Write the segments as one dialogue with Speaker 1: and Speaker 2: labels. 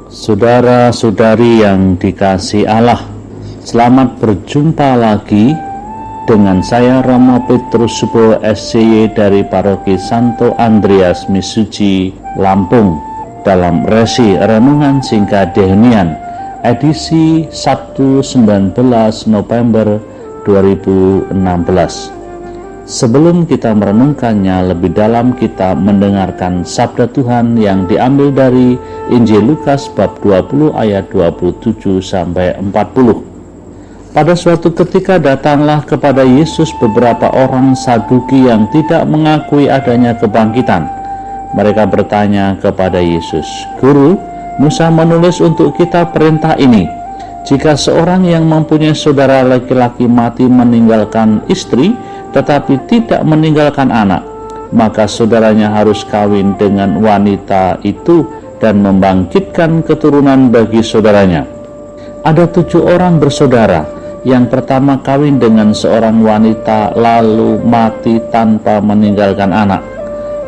Speaker 1: Saudara-saudari yang dikasihi Allah, selamat berjumpa lagi dengan saya Romo Petrus Subowo SCY dari Paroki Santo Andreas Misuji, Lampung, dalam resi renungan singkat Dehenian edisi Sabtu 19 November 2016. Sebelum kita merenungkannya lebih dalam, kita mendengarkan sabda Tuhan yang diambil dari Injil Lukas bab 20 ayat 27 sampai 40. Pada suatu ketika datanglah kepada Yesus beberapa orang Saduki yang tidak mengakui adanya kebangkitan. Mereka bertanya kepada Yesus, "Guru, Musa menulis untuk kita perintah ini. Jika seorang yang mempunyai saudara laki-laki mati meninggalkan istri, tetapi tidak meninggalkan anak, maka saudaranya harus kawin dengan wanita itu dan membangkitkan keturunan bagi saudaranya. Ada 7 orang bersaudara. Yang pertama kawin dengan seorang wanita lalu mati tanpa meninggalkan anak.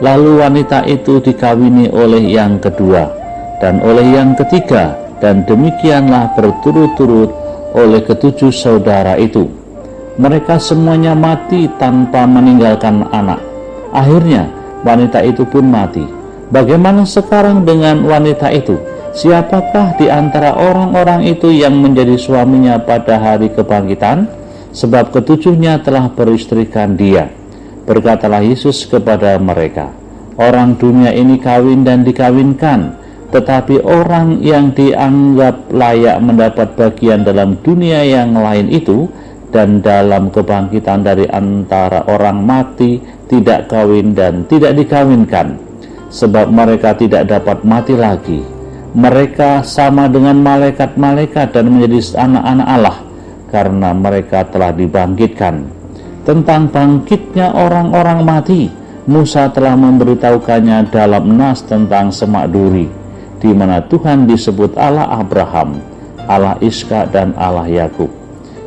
Speaker 1: Lalu wanita itu dikawini oleh yang kedua dan oleh yang ketiga, dan demikianlah berturut-turut oleh ke-7 saudara itu. Mereka semuanya mati tanpa meninggalkan anak. Akhirnya wanita itu pun mati. Bagaimana sekarang dengan wanita itu? Siapakah di antara orang-orang itu yang menjadi suaminya pada hari kebangkitan? Sebab ke-7-nya telah beristrikan dia." Berkatalah Yesus kepada mereka, "Orang dunia ini kawin dan dikawinkan, tetapi orang yang dianggap layak mendapat bagian dalam dunia yang lain itu dan dalam kebangkitan dari antara orang mati tidak kawin dan tidak dikawinkan, sebab mereka tidak dapat mati lagi. Mereka sama dengan malaikat-malaikat dan menjadi anak-anak Allah, karena mereka telah dibangkitkan. Tentang bangkitnya orang-orang mati, Musa telah memberitahukannya dalam Nas tentang semak duri, di mana Tuhan disebut Allah Abraham, Allah Ishak dan Allah Yakub.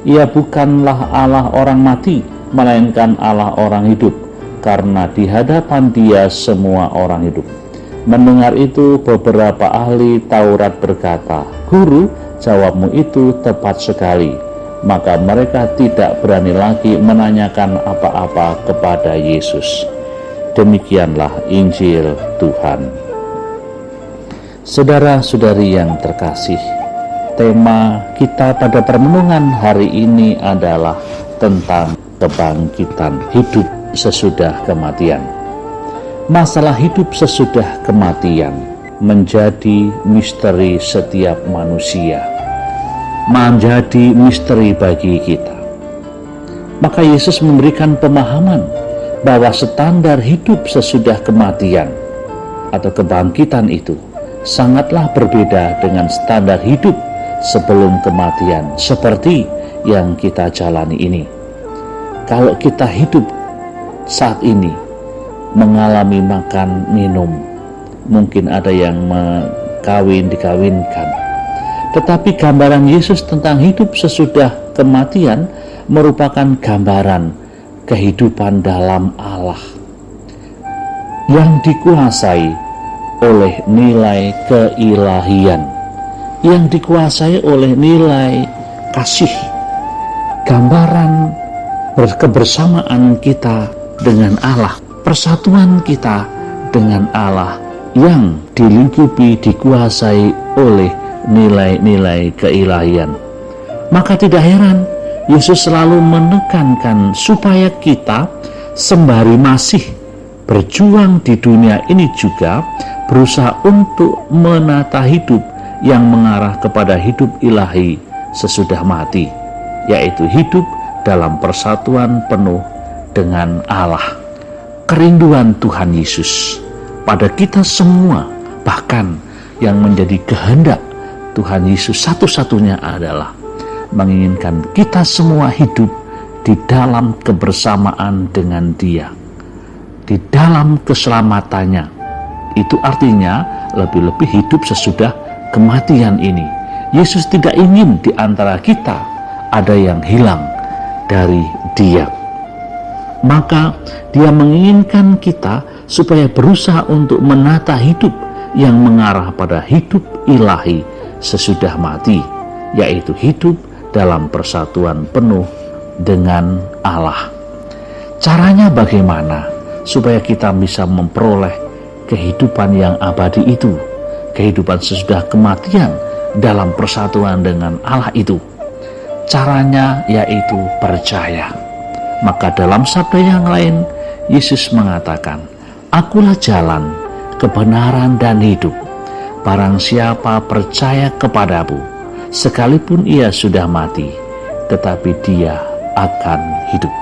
Speaker 1: Ia bukanlah Allah orang mati, melainkan Allah orang hidup, karena di hadapan Dia semua orang hidup." Mendengar itu, beberapa ahli Taurat berkata, "Guru, jawabmu itu tepat sekali." Maka mereka tidak berani lagi menanyakan apa-apa kepada Yesus. Demikianlah Injil Tuhan. Saudara-saudari yang terkasih, tema kita pada permenungan hari ini adalah tentang kebangkitan hidup sesudah kematian. Masalah hidup sesudah kematian menjadi misteri setiap manusia, menjadi misteri bagi kita. Maka Yesus memberikan pemahaman bahwa standar hidup sesudah kematian atau kebangkitan itu sangatlah berbeda dengan standar hidup sebelum kematian seperti yang kita jalani ini. Kalau kita hidup saat ini mengalami makan minum, mungkin ada yang dikawinkan, tetapi gambaran Yesus tentang hidup sesudah kematian merupakan gambaran kehidupan dalam Allah yang dikuasai oleh nilai keilahian, yang dikuasai oleh nilai kasih, gambaran kebersamaan kita dengan Allah, persatuan kita dengan Allah yang dilingkupi, dikuasai oleh nilai-nilai keilahian. Maka tidak heran Yesus selalu menekankan supaya kita sembari masih berjuang di dunia ini juga berusaha untuk menata hidup yang mengarah kepada hidup ilahi sesudah mati, yaitu hidup dalam persatuan penuh dengan Allah. Kerinduan Tuhan Yesus pada kita semua, bahkan yang menjadi kehendak Tuhan Yesus satu-satunya adalah menginginkan kita semua hidup di dalam kebersamaan dengan Dia, di dalam keselamatannya. Itu artinya lebih-lebih hidup sesudah kematian ini. Yesus tidak ingin di antara kita ada yang hilang dari Dia. Maka Dia menginginkan kita supaya berusaha untuk menata hidup yang mengarah pada hidup ilahi sesudah mati, yaitu hidup dalam persatuan penuh dengan Allah. Caranya bagaimana supaya kita bisa memperoleh kehidupan yang abadi itu, kehidupan sesudah kematian dalam persatuan dengan Allah itu? Caranya yaitu percaya. Maka dalam sabda yang lain, Yesus mengatakan, "Akulah jalan, kebenaran dan hidup. Barang siapa percaya kepadaku, sekalipun ia sudah mati, tetapi dia akan hidup."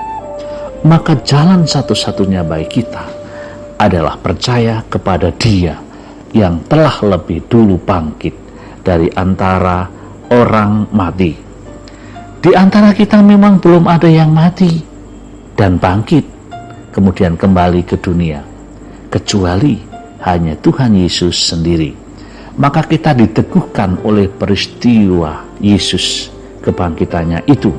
Speaker 1: Maka jalan satu-satunya bagi kita adalah percaya kepada Dia yang telah lebih dulu bangkit dari antara orang mati. Di antara kita memang belum ada yang mati dan bangkit kemudian kembali ke dunia, kecuali hanya Tuhan Yesus sendiri. Maka kita diteguhkan oleh peristiwa Yesus kebangkitannya itu,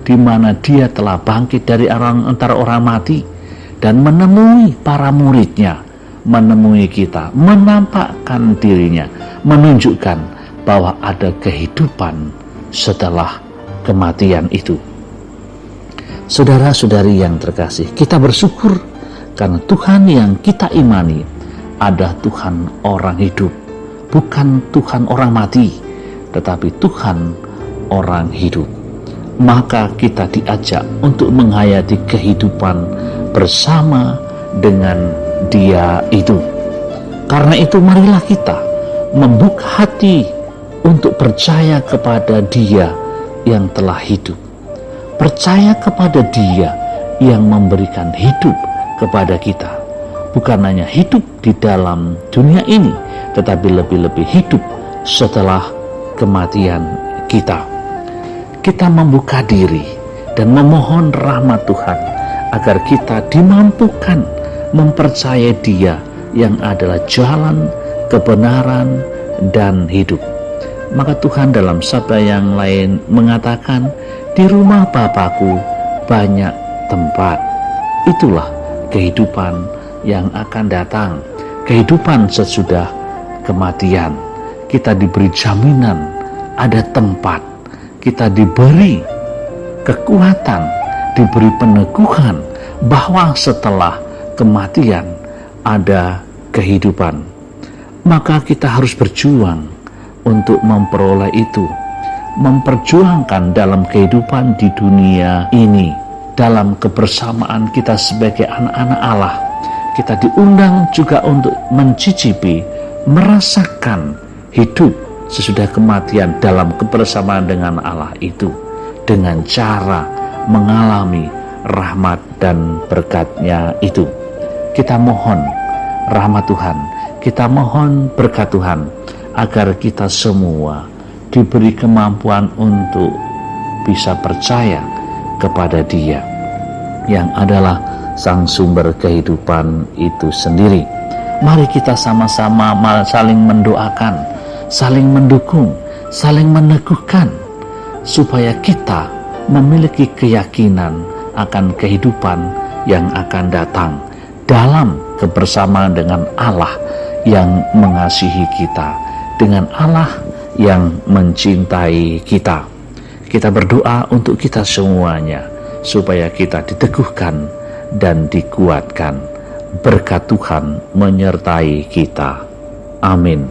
Speaker 1: di mana Dia telah bangkit dari antara orang mati dan menemui para muridnya, menemui kita, menampakkan dirinya, menunjukkan bahwa ada kehidupan setelah kematian itu. Saudara-saudari yang terkasih, kita bersyukur karena Tuhan yang kita imani ada Tuhan orang hidup, bukan Tuhan orang mati, tetapi Tuhan orang hidup. Maka kita diajak untuk menghayati kehidupan bersama dengan Dia itu. Karena itu marilah kita membuka hati untuk percaya kepada Dia yang telah hidup, percaya kepada Dia yang memberikan hidup kepada kita, bukan hanya hidup di dalam dunia ini, tetapi lebih-lebih hidup setelah kematian kita. Kita membuka diri dan memohon rahmat Tuhan agar kita dimampukan mempercayai Dia yang adalah jalan, kebenaran, dan hidup. Maka Tuhan dalam sabda yang lain mengatakan, "Di rumah Bapakku banyak tempat." Itulah kehidupan yang akan datang, kehidupan sesudah kematian. Kita diberi jaminan ada tempat, kita diberi kekuatan, diberi peneguhan bahwa setelah kematian ada kehidupan. Maka kita harus berjuang untuk memperoleh itu, memperjuangkan dalam kehidupan di dunia ini, dalam kebersamaan kita sebagai anak-anak Allah. Kita diundang juga untuk mencicipi, merasakan hidup sesudah kematian dalam kebersamaan dengan Allah itu, dengan cara mengalami rahmat dan berkat-Nya itu. Kita mohon rahmat Tuhan, kita mohon berkat Tuhan, agar kita semua diberi kemampuan untuk bisa percaya kepada Dia yang adalah Sang Sumber kehidupan itu sendiri. Mari kita sama-sama saling mendoakan, saling mendukung, saling meneguhkan, supaya kita memiliki keyakinan akan kehidupan yang akan datang dalam kebersamaan dengan Allah yang mengasihi kita, dengan Allah yang mencintai kita. Kita berdoa untuk kita semuanya, supaya kita diteguhkan dan dikuatkan. Berkat Tuhan menyertai kita. Amin.